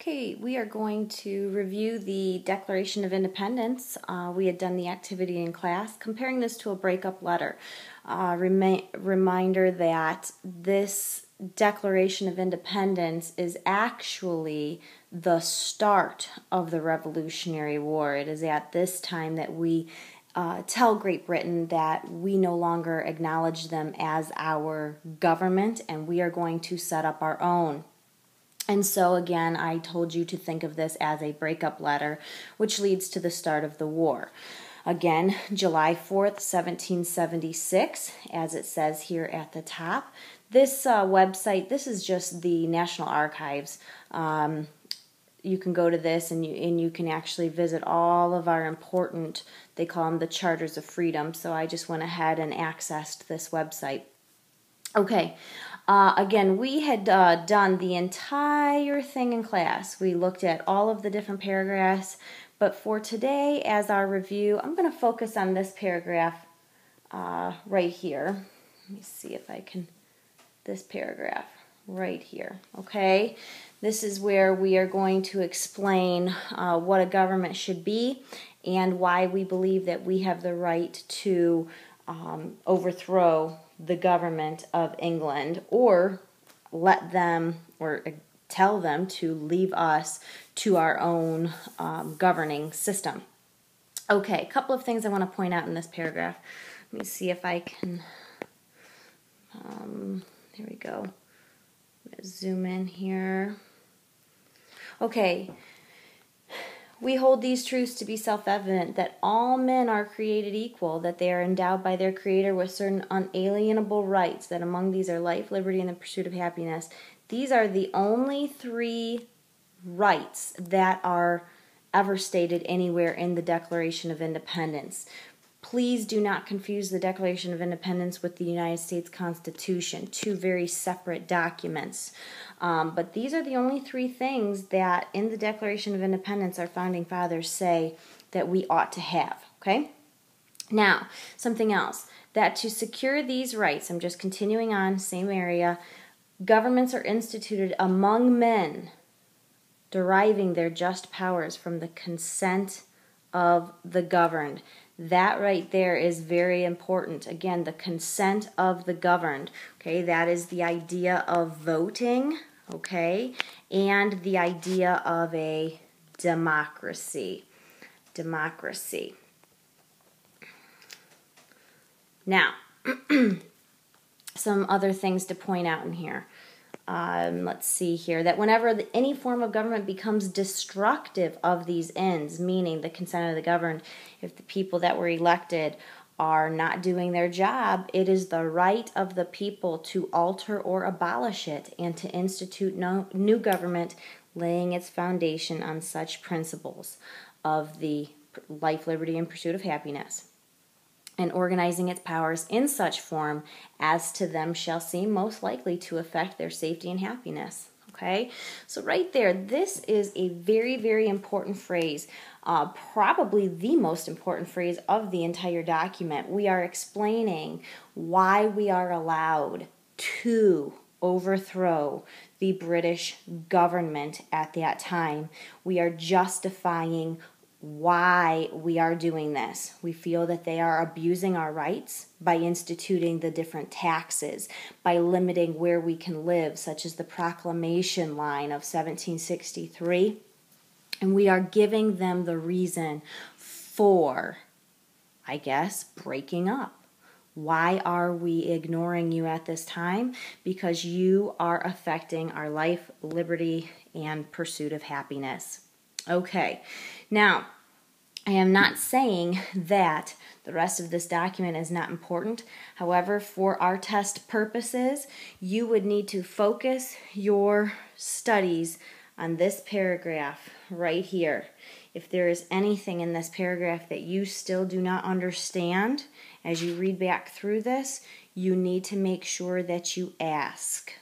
Okay, we are going to review the Declaration of Independence. We had done the activity in class, comparing this to a breakup letter. Reminder that this Declaration of Independence is actually the start of the Revolutionary War. It is at this time that we tell Great Britain that we no longer acknowledge them as our government and we are going to set up our own. And so again, I told you to think of this as a breakup letter, which leads to the start of the war. Again, July 4th, 1776, as it says here at the top. This website, this is just the National Archives. You can go to this and you can actually visit all of our important, they call them the Charters of Freedom. So I just went ahead and accessed this website. Okay, again, we had done the entire thing in class. We looked at all of the different paragraphs, but for today, as our review, I'm going to focus on this paragraph right here. Let me see if I can, this paragraph right here, okay? This is where we are going to explain what a government should be and why we believe that we have the right to overthrow the government of England or let them or tell them to leave us to our own governing system. Okay, a couple of things I want to point out in this paragraph. Let me see if I can, there we go. Zoom in here. Okay. We hold these truths to be self-evident, that all men are created equal, that they are endowed by their Creator with certain unalienable rights, that among these are life, liberty, and the pursuit of happiness. These are the only three rights that are ever stated anywhere in the Declaration of Independence. Please do not confuse the Declaration of Independence with the United States Constitution, two very separate documents. But these are the only three things that in the Declaration of Independence our founding fathers say that we ought to have, okay? Now, something else, that to secure these rights, I'm just continuing on, same area, governments are instituted among men, deriving their just powers from the consent of the governed. That right there is very important. Again, the consent of the governed. Okay, that is the idea of voting, okay, and the idea of a democracy. Democracy. Now, some other things to point out in here. Let's see here, that whenever any form of government becomes destructive of these ends, meaning the consent of the governed, if the people that were elected are not doing their job, it is the right of the people to alter or abolish it and to institute new government, laying its foundation on such principles of the life, liberty, and pursuit of happiness, and organizing its powers in such form as to them shall seem most likely to affect their safety and happiness. Okay, so right there, this is a very, very important phrase, probably the most important phrase of the entire document. We are explaining why we are allowed to overthrow the British government at that time. We are justifying why we are doing this. We feel that they are abusing our rights by instituting the different taxes, by limiting where we can live, such as the Proclamation Line of 1763. And we are giving them the reason for, I guess, breaking up. Why are we ignoring you at this time? Because you are affecting our life, liberty, and pursuit of happiness. Okay, now, I am not saying that the rest of this document is not important. However, for our test purposes, you would need to focus your studies on this paragraph right here. If there is anything in this paragraph that you still do not understand as you read back through this, you need to make sure that you ask.